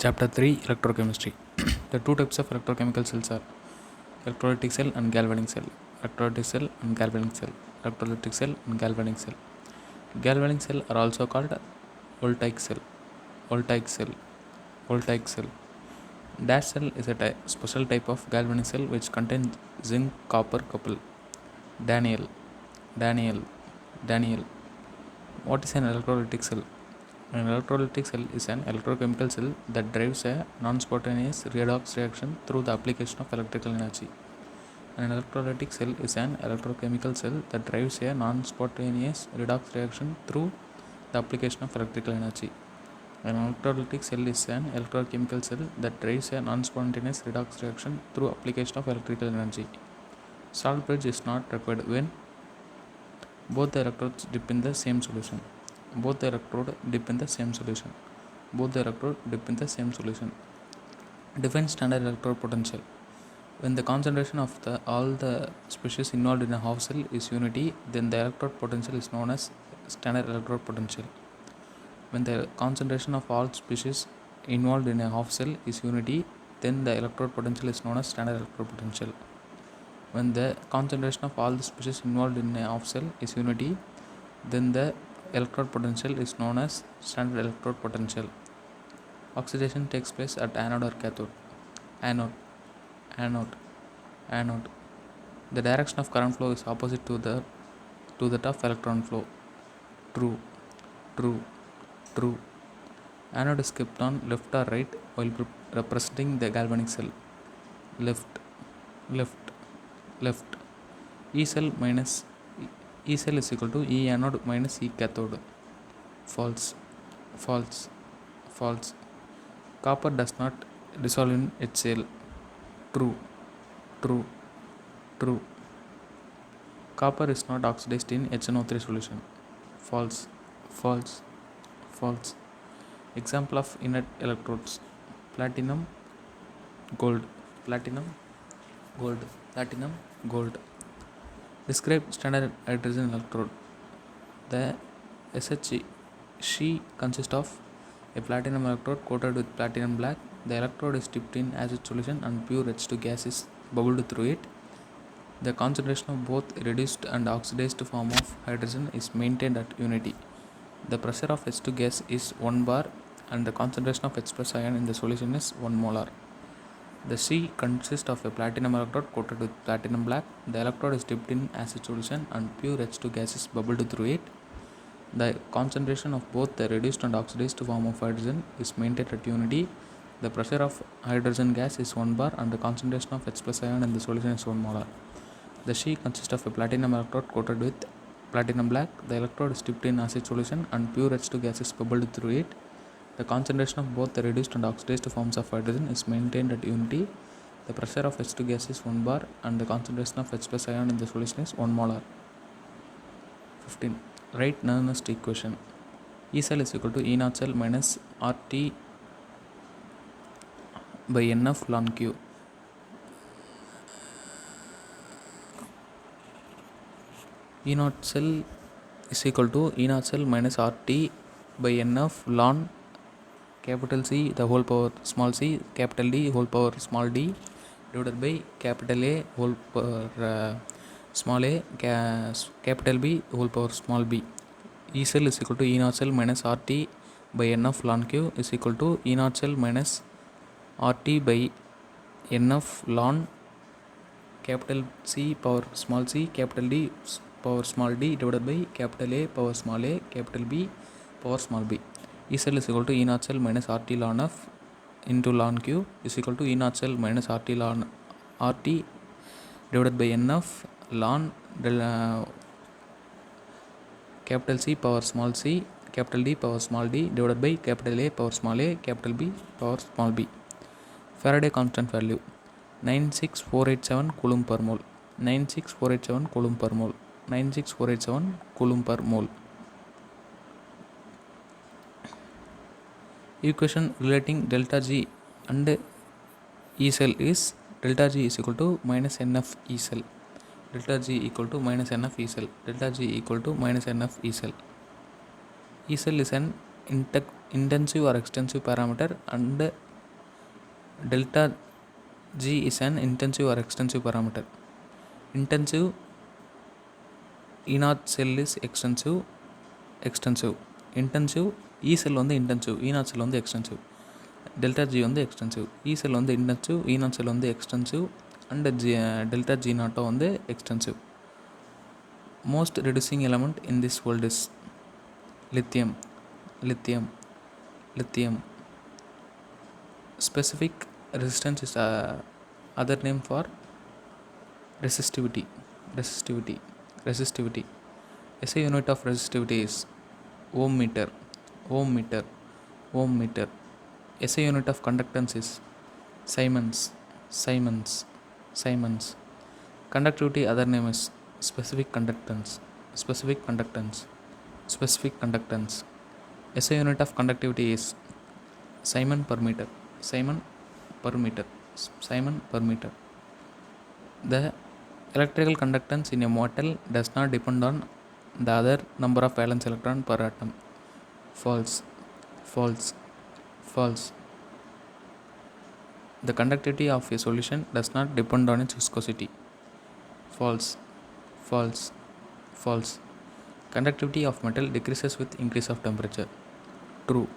Chapter 3 Electrochemistry. The two types of electrochemical cells are electrolytic cell and galvanic cell. Electrolytic cell and galvanic cell. Electrolytic cell and galvanic cell. Galvanic cell are also called voltaic cell. Voltaic cell. Voltaic cell. Dash cell is a special type of galvanic cell which contains zinc copper couple. Daniel. What is an electrolytic cell? An electrolytic cell is an electrochemical cell that drives a non-spontaneous redox reaction through the application of electrical energy. An electrolytic cell is an electrochemical cell that drives a non-spontaneous redox reaction through the application of electrical energy. An electrolytic cell is an electrochemical cell that drives a non-spontaneous redox reaction through application of electrical energy. Salt bridge is not required when both the electrodes dip in the same solution. Both the electrode dip in the same solution. Define standard electrode potential. When the concentration of all the species involved in a half cell is unity, then the electrode potential is known as standard electrode potential. When the concentration of all species involved in a half cell is unity, then the electrode potential is known as standard electrode potential. When the concentration of all the species involved in a half cell is unity, then the electrode potential is known as standard electrode potential. Oxidation takes place at anode or cathode. Anode. The direction of current flow is opposite to that of electron flow. True. Anode is kept on left or right while representing the galvanic cell. Left. E cell is equal to E anode minus E cathode. False. Copper does not dissolve in HCl. True. Copper is not oxidized in HNO3 solution. False. Example of inert electrodes: platinum, gold. Describe standard hydrogen electrode. The SHE consists of a platinum electrode coated with platinum black. The electrode is dipped in acid solution and pure H2 gas is bubbled through it. The concentration of both reduced and oxidized form of hydrogen is maintained at unity. The pressure of H2 gas is 1 bar and the concentration of H plus ion in the solution is 1 molar. The C consists of a platinum electrode coated with platinum black. The electrode is dipped in acid solution and pure H2 gas is bubbled through it. The concentration of both the reduced and oxidized form of hydrogen is maintained at unity. The pressure of hydrogen gas is 1 bar and the concentration of H plus ion in the solution is 1 molar. The C consists of a platinum electrode coated with platinum black. The electrode is dipped in acid solution and pure H2 gas is bubbled through it. The concentration of both the reduced and oxidized forms of hydrogen is maintained at unity. The pressure of H2 gas is 1 bar and the concentration of H plus ion in the solution is 1 molar. 15. Write Nernst equation. E cell is equal to E naught cell minus RT by NF ln Q. E naught cell is equal to E naught cell minus RT by NF ln capital C the whole power small c, capital D whole power small d divided by capital A whole power small a, capital B whole power small b. E cell is equal to E naught cell minus RT by NF ln Q is equal to E naught cell minus RT by NF ln capital C power small c, capital D power small d divided by capital A power small a, capital B power small b. E cell is equal to E naught cell minus RT ln F into ln Q is equal to E naught cell minus RT ln RT divided by NF ln capital C power small c, capital D power small d divided by capital A power small a, capital B power small b. Faraday constant value 96487 coulomb per mole. 96487 coulomb per mole. 96487 coulomb per mole. Equation relating delta G and E cell is delta G is equal to minus NF E cell. Delta G equal to minus NF E cell. Delta G equal to minus NF E cell. E cell is an intensive or extensive parameter and delta G is an intensive or extensive parameter. Intensive E0 cell is extensive. Intensive E cell வந்து intensive, E0 cell வந்து extensive. delta G வந்து extensive, E cell வந்து intensive, E0 cell வந்து extensive and delta G0 வந்து extensive. Most reducing element in this world is lithium. Specific resistance is other name for resistivity. SI unit of resistivity is ohm meter. SI unit of conductance is Siemens. Conductivity other name is specific conductance. SI unit of conductivity is Simon per meter. The electrical conductance in a metal does not depend on the other number of valence electron per atom. False. The conductivity of a solution does not depend on its viscosity. False. Conductivity of metal decreases with increase of temperature. True.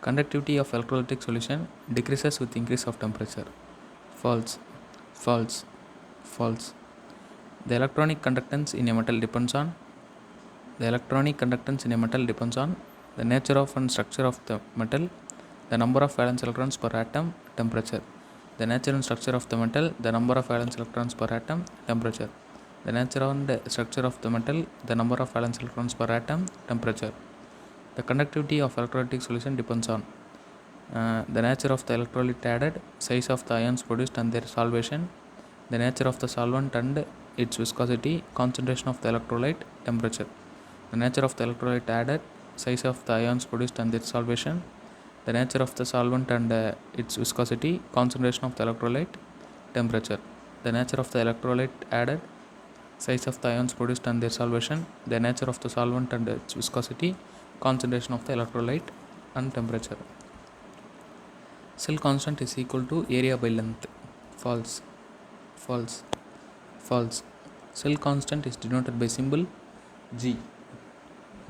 Conductivity of electrolytic solution decreases with increase of temperature. False. The electronic conductance in a metal depends on the nature of and structure of the metal, the number of valence electrons per atom, temperature. The nature and structure of the metal, the number of valence electrons per atom, temperature. The nature and structure of the metal, the number of valence electrons per atom, temperature. The conductivity of electrolytic solution depends on the nature of the electrolyte added, size of the ions produced and their solvation, the nature of the solvent and its viscosity, concentration of the electrolyte, temperature. The nature of the electrolyte added, size of the ions produced and their solvation, the nature of the solvent and its viscosity, concentration of the electrolyte, temperature. The nature of the electrolyte added, size of the ions produced and their solvation, the nature of the solvent and its viscosity, concentration of the electrolyte and temperature. Cell constant is equal to area by length. False. Cell constant is denoted by symbol G.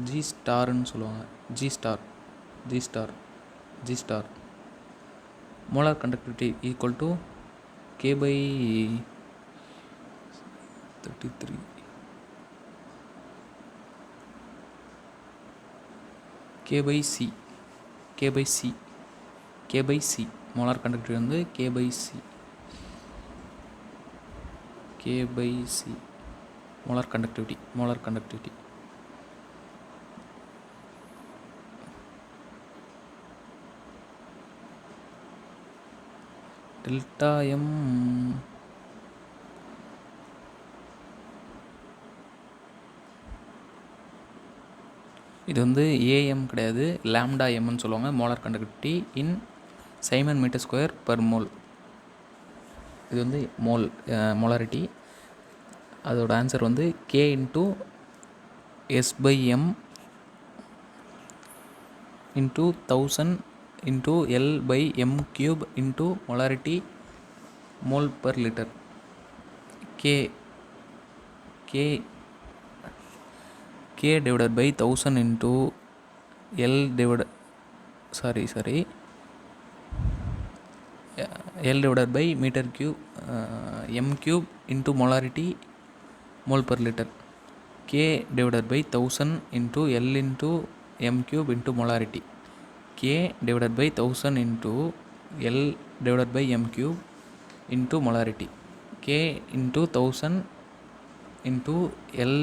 G star ன்னு சொல்லுவாங்க. G star. Molar conductivity equal to K by 33. K by C. Molar conductivity வந்து K by C. Molar conductivity. delta M இது வந்து AM கிடையாது, lambda எம்னு சொல்லுவாங்க. Molar conductivity in siemens metre square per mole. இது வந்து மோலாரிட்டி. அதோட answer வந்து K into S/M into 1000 into L/m³ into molarity mole per litre. K divided by 1000 into L divided by meter cube m³ into molarity mole per liter. K divided by 1000 into L into m³ into molarity. K divided by 1000 into L divided by m³ into molarity. K into 1000 into L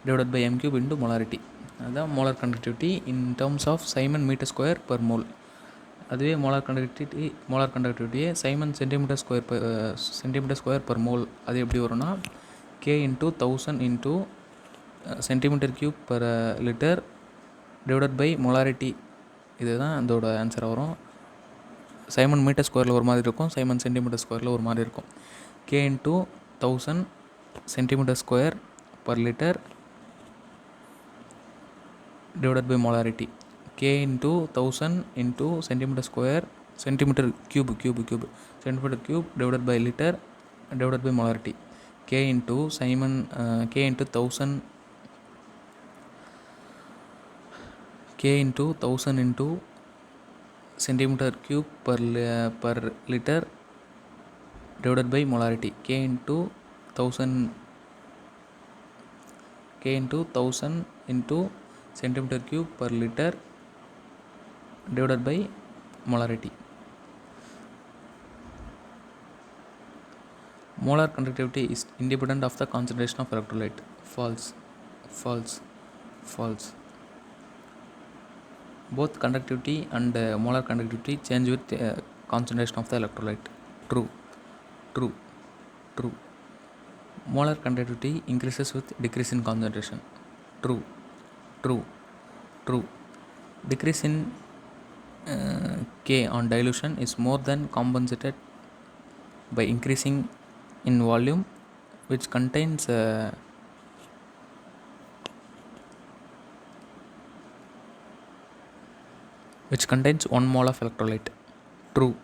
divided by m³ into molarity. அதுதான் molar conductivity in terms of siemens metre square per mole. அதுவே molar கண்டக்டிவிட்டியே siemens centimetre square per mole. அது எப்படி வரும்னா K into 1000 into centimetre cube per litre divided by molarity. இதுதான் அதோட answer வரும். Simon metre ஸ்கொயரில் ஒரு மாதிரி இருக்கும், சைமன் சென்டிமீட்டர் ஸ்கொயரில் ஒரு மாதிரி இருக்கும். K into 1000 centimetre square per litre divided by molarity. K K into 1000 into centimeter square, centimeter cube centimeter cube divided by liter divided by molarity. K into 1000 K into 1000 into centimeter cube per liter divided by molarity. K into 1000 into centimeter cube per liter divided by molarity. Molar conductivity is independent of the concentration of electrolyte. False. Both conductivity and molar conductivity change with concentration of the electrolyte. True. Molar conductivity increases with decrease in concentration. True. Decrease in K on dilution is more than compensated by increasing in volume, which contains 1 mole of electrolyte. True.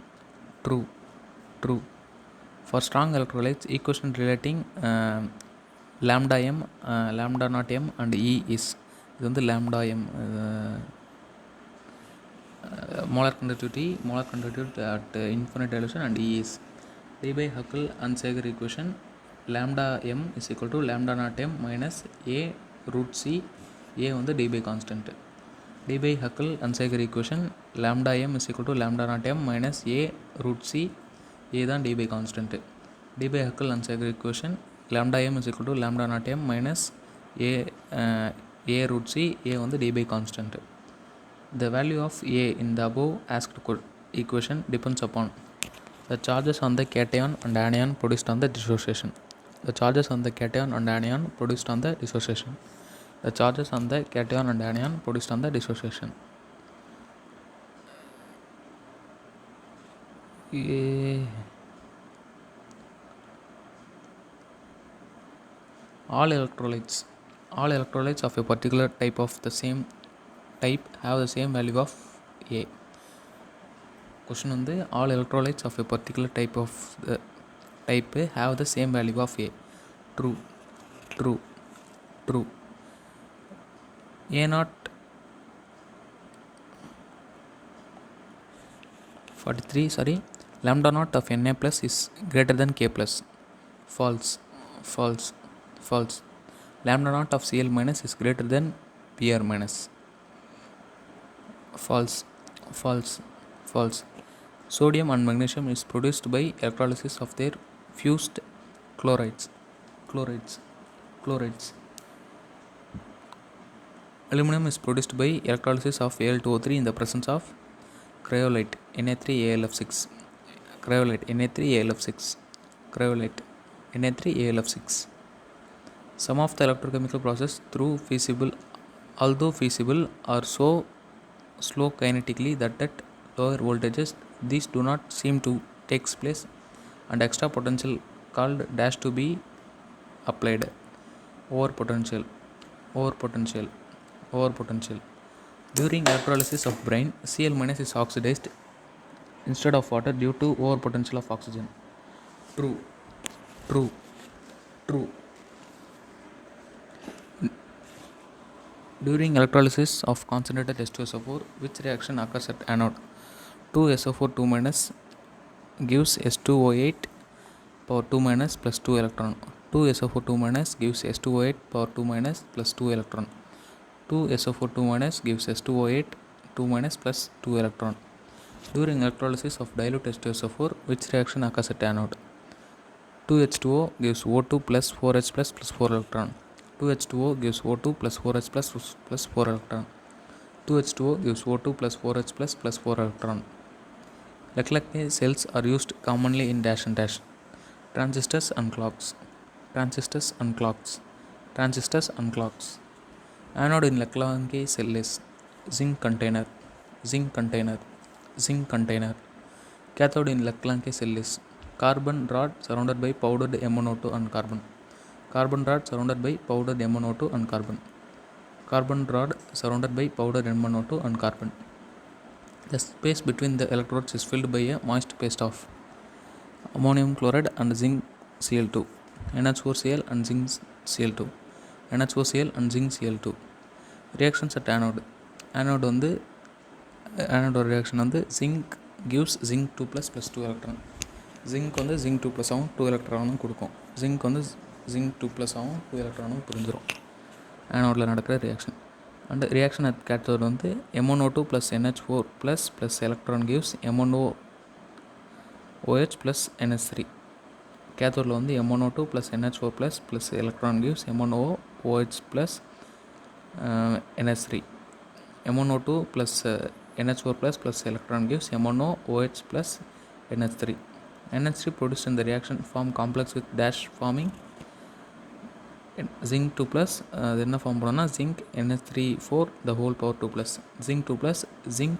For strong electrolytes, equation relating lambda m, lambda naught m and E is lambda m. Molar conductivity at infinite dilution, and E is d by Huckel and Sager equation. Lambda m is equal to lambda naught m minus A root C. A d by constant. D by Huckel and Sager equation. Lambda m is equal to lambda naught m minus A root C. A d by constant. D by Huckel and Sager equation. Lambda m is equal to lambda naught m minus A root C. A d by constant. The value of A in the above asked equation depends upon the charges on the cation and anion produced on the dissociation. The charges on the cation and anion produced on the dissociation. The charges on the cation and anion produced on the dissociation. All electrolytes of a particular type of the same type have the same value of A. Question all electrolytes of a particular type of the type have the same value of A. True. A naught 43 lambda naught of Na plus is greater than K plus. False. Lambda naught of Cl minus is greater than Br minus. False. Sodium and magnesium is produced by electrolysis of their fused chlorides. Aluminum is produced by electrolysis of Al2O3 in the presence of cryolite Na3AlF6. Some of the electrochemical processes although feasible, are so slow kinetically that at lower voltages these do not seem to take place, and extra potential called dash to be applied. Over potential. During electrolysis of brine, Cl minus is oxidized instead of water due to over potential of oxygen. True. During electrolysis of concentrated H2SO4, which reaction occurs at anode? 2SO4 2 minus gives S2O8 power 2 minus plus 2 electron. 2SO4 2 minus gives S2O8 power 2 minus plus 2 electron. 2SO4 2 minus gives S2O8 2 minus plus 2 electron. During electrolysis of dilute H2SO4, which reaction occurs at anode? 2H2O gives O2 plus 4H plus 4 electron. 2H2O gives O2 plus 4H plus 4 electron. 2H2O gives O2 plus 4H plus 4 electron. Leclerc cells are used commonly in dash and dash. Transistors and clocks. Anode in Leclerc cell is zinc container. Cathode in Leclerc cell is carbon rod surrounded by powdered MnO2 and carbon. Carbon rod surrounded by powdered MnO2 and carbon. carbon rod surrounded by powder N1O2 and carbon. The space between the electrodes is filled by a moist paste of ammonium chloride and zinc Cl2, NH4Cl and zinc Cl2, NH4Cl and zinc Cl2. Reactions at anode. Anode reaction வந்து zinc gives zinc 2 plus 2 electron. Zinc வந்து zinc 2 plus ஆகும் 2 electron கொடுக்கும். Zinc வந்து zinc 2 plus ஆகும் 2 electron புரிஞ்சிடும். ஆனோடில் நடக்கிற reaction. And reaction at cathode வந்து MnO2 plus NH4 plus electron gives MnOH plus NH3. கேத்தோடில் வந்து MnO2 plus NH4 plus electron gives MnOH plus NH3. MnO2 plus NH4 plus electron gives MnOH plus NH3. NH3 produced in the reaction form complex with dash forming zinc 2 plus அது என்ன form பண்ணோம்னா zinc NH34 the whole power 2 plus zinc 2 plus zinc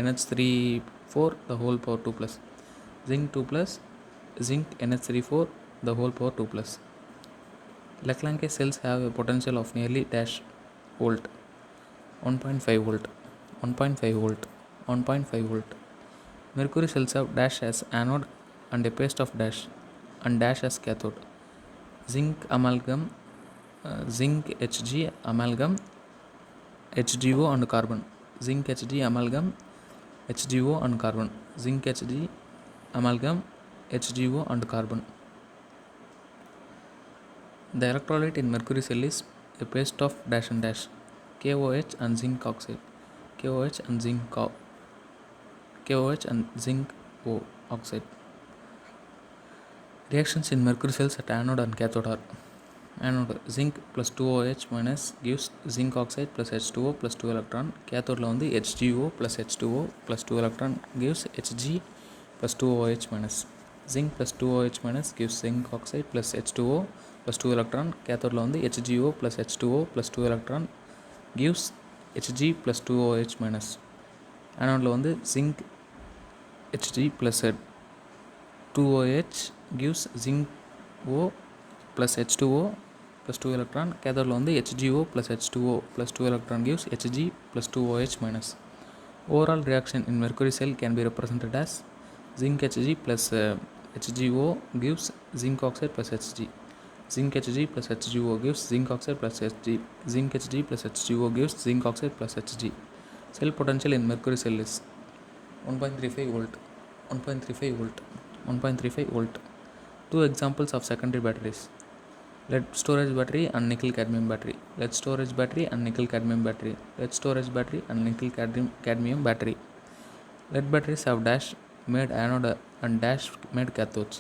NH34 the whole power 2 plus zinc 2 plus zinc NH34 the whole power 2 plus. Leclanche cells have a potential of nearly dash volt, 1.5 volt, 1.5 volt, 1.5 volt. Mercury cells have dash as anode and a paste of dash and dash as cathode. Zinc amalgam, zinc Hg amalgam, HgO and carbon. Zinc Hg amalgam, HgO and carbon. Zinc Hg amalgam, HgO and carbon. The electrolyte in mercury cell is a paste of dash and dash, KOH and zinc oxide, KOH and zinc oxide. Reactions in mercury cells at anode and cathode are anode zinc plus 2OH minus gives zinc oxide plus H2O plus 2 electron. Cathode la vandu HgO plus H2O plus 2 electron gives Hg plus 2OH minus. Zinc plus 2OH minus gives zinc oxide plus H2O plus 2 electron. Cathode la vandu HgO plus H2O plus 2 electron gives Hg plus 2OH minus. Anode la vandu zinc Hg plus 2OH gives zinc O plus H2O plus 2 electron. Cathode la vandu HgO plus H2O plus 2 electron gives Hg plus 2OH minus. Overall reaction in mercury cell can be represented as zinc Hg plus HgO gives zinc oxide plus Hg. Zinc Hg plus HgO gives zinc oxide plus Hg. Zinc Hg plus HgO gives zinc oxide plus Hg. Cell potential in mercury cell is 1.35 volt, 1.35 volt, 1.35 volt. Two examples of secondary batteries: lead storage battery and nickel cadmium battery. Lead storage battery and nickel cadmium battery. Lead storage battery and nickel cadmium battery. Lead batteries have dash made anode and dash made cathodes.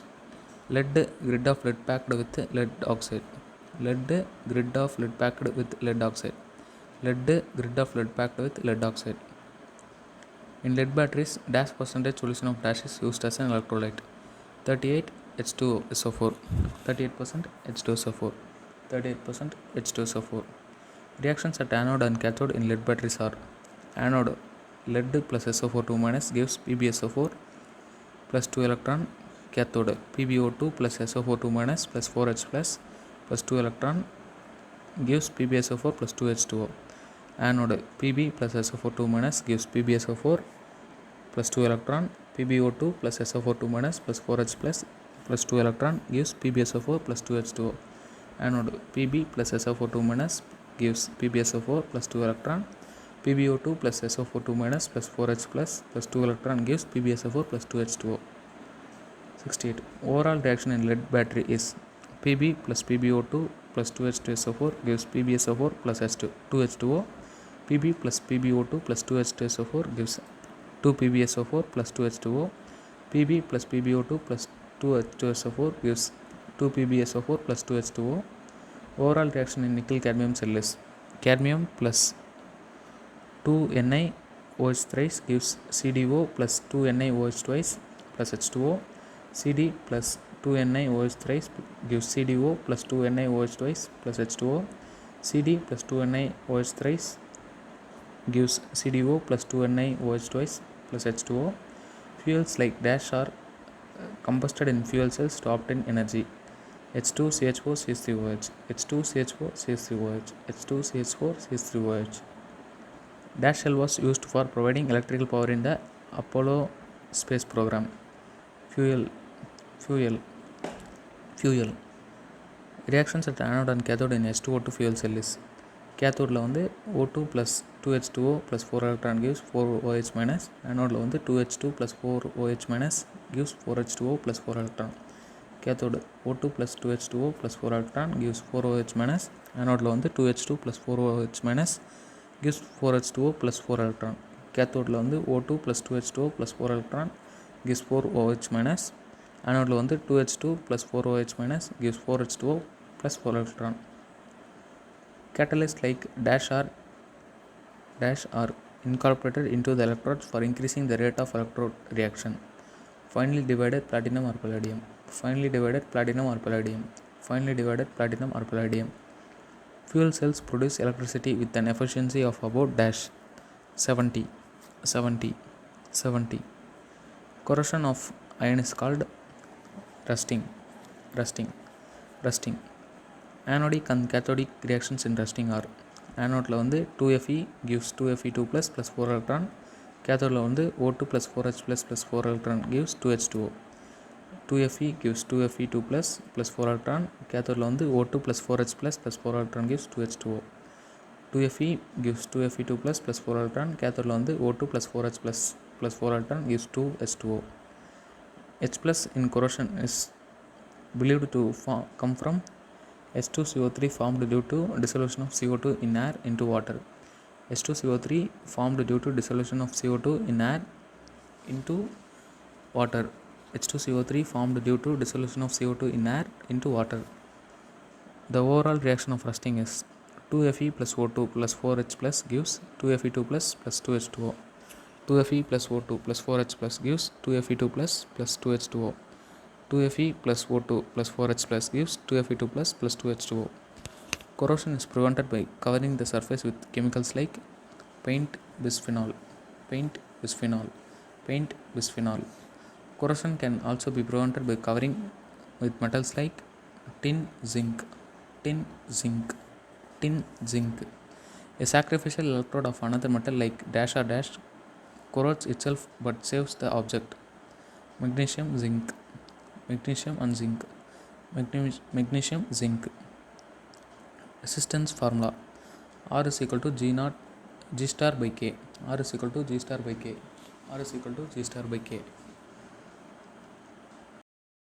Lead grid of lead packed with lead oxide. Lead grid of lead packed with lead oxide. Lead grid of lead packed with lead oxide. In lead batteries, dash percentage solution of dash is used as an electrolyte. 38 H2SO4, 38% H2SO4, 38% H2SO4. Reactions at anode and cathode in lead batteries are: anode lead plus SO42 minus gives PbSO4 plus 2 electron. Cathode PbO2 plus SO42 minus plus 4H plus 2 electron gives PbSO4 plus 2H2O. Anode Pb plus SO42 minus gives PbSO4 plus 2 electron. PbO2 plus SO42 minus plus 4H plus 2 electron gives PbSO4 plus 2H2O. Anode Pb plus SO42 minus gives PbSO4 plus 2 electron. PbO2 plus SO42 minus plus 4H plus 2 electron gives PbSO4 plus 2H2O. 68. Overall reaction in lead battery is: Pb plus PbO2 plus 2H2SO4 gives PbSO4 plus 2H2O. Pb plus PbO2 plus 2H2SO4 gives 2PbSO4 plus 2H2O. Pb plus PbO2 plus 2H2SO4 gives 2PbSO4 plus 2H2O. Overall reaction in nickel cadmium cell is: cadmium plus 2NiOH thrice gives CdO plus 2NiOH twice plus H2O. Cd plus 2NiOH thrice gives CdO plus 2NiOH twice plus H2O. Cd plus 2NiOH thrice gives CdO plus 2NiOH twice plus H2O. Fuels like dash are combusted in fuel cells to obtain energy. H2CH4 CH3OH, H2CH4 CH3OH, H2CH4 CH3OH. Dash shell was used for providing electrical power in the Apollo space program. Fuel. Reactions at anode and cathode in H2O2 fuel cell is cathodeல வந்து O2 plus 2H2O plus 4 electron gives 4OH minus, anodeல வந்து 2H2 plus 4OH minus gives 4H2O plus 4 electron. Cathode O2 plus 2H2O plus 4 electron gives 4OH minus, anodeல வந்து 2H2 plus 4OH minus gives 4H2O plus 4 electron. Cathodeல வந்து O2 plus 2H2O plus 4 electron gives 4OH minus, anodeல வந்து 2H2 plus 4OH minus gives 4H2O plus 4 electron. Catalysts like dash are incorporated into the electrodes for increasing the rate of electrode reaction. Finely divided platinum or palladium. Finely divided platinum or palladium. Finely divided platinum or palladium. Fuel cells produce electricity with an efficiency of about dash 70. Corrosion of iron is called rusting. Anodic and cathodic reactions in rusting are anode வந்து 2Fe gives 2Fe2 plus 4 electron, cathode வந்து O2 plus 4H plus 4 electron gives 2H2O. 2Fe gives 2Fe2 plus 4 electron, cathode வந்து O2 plus 4H plus 4 electron gives 2H2O. 2Fe gives 2Fe2 plus 4 electron, cathode வந்து O2 plus 4H plus 4 electron gives 2H2O. H plus in corrosion is believed to come from H2CO3 formed due to dissolution of CO2 in air into water. H2CO3 formed due to dissolution of CO2 in air into water. H2CO3 formed due to dissolution of CO2 in air into water. The overall reaction of rusting is 2Fe plus O2 plus 4H plus gives 2Fe2 plus 2H2O. 2Fe plus O2 plus 4H plus gives 2Fe2 plus 2H2O. 2Fe plus O2 plus 4H plus gives 2Fe2 plus 2H2O. Corrosion is prevented by covering the surface with chemicals like paint, bisphenol. Corrosion can also be prevented by covering with metals like tin, zinc. A sacrificial electrode of another metal like dash or dash corrodes itself but saves the object. Magnesium, zinc. Resistance formula: R is equal to G naught G star by K. R is equal to G star by K.